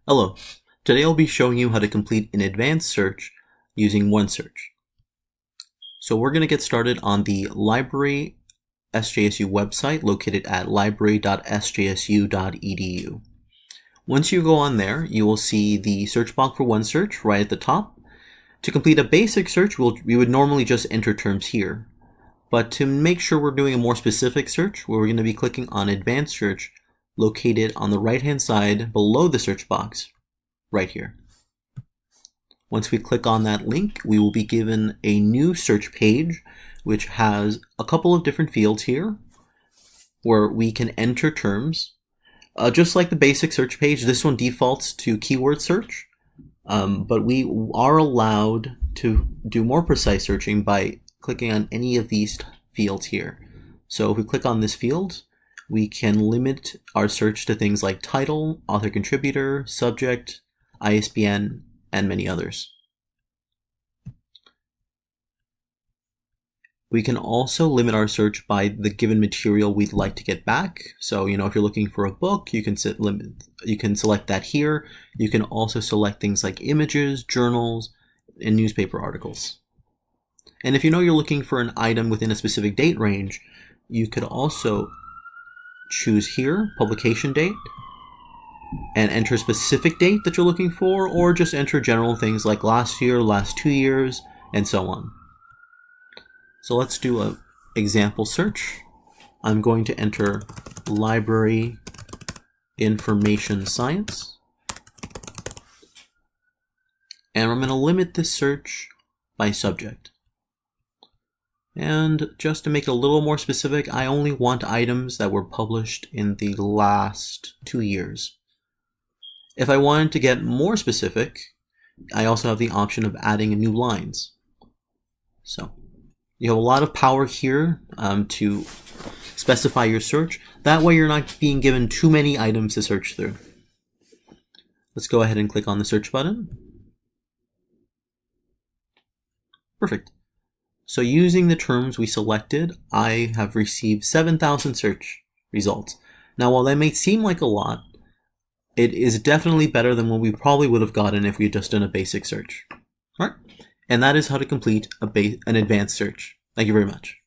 Hello, today I'll be showing you how to complete an advanced search using OneSearch. So we're going to get started on the library SJSU website located at library.sjsu.edu. Once you go on there, you will see the search box for OneSearch right at the top. To complete a basic search, we would normally just enter terms here. But to make sure we're doing a more specific search, we're going to be clicking on Advanced Search located on the right-hand side below the search box, right here. Once we click on that link, we will be given a new search page, which has a couple of different fields here where we can enter terms. Just like the basic search page, this one defaults to keyword search, but we are allowed to do more precise searching by clicking on any of these fields here. So if we click on this field, we can limit our search to things like title, author contributor, subject, ISBN, and many others. We can also limit our search by the given material we'd like to get back. So, if you're looking for a book, you can select that here. You can also select things like images, journals, and newspaper articles. And if you're looking for an item within a specific date range, you could also choose here, publication date, and enter a specific date that you're looking for, or just enter general things like last year, last 2 years, and so on. So let's do an example search. I'm going to enter library information science. And I'm going to limit this search by subject. And just to make it a little more specific, I only want items that were published in the last 2 years. If I wanted to get more specific, I also have the option of adding new lines. So you have a lot of power here to specify your search. That way you're not being given too many items to search through. Let's go ahead and click on the search button. Perfect. So using the terms we selected, I have received 7,000 search results. Now, while that may seem like a lot, it is definitely better than what we probably would have gotten if we had just done a basic search. All right? And that is how to complete an advanced search. Thank you very much.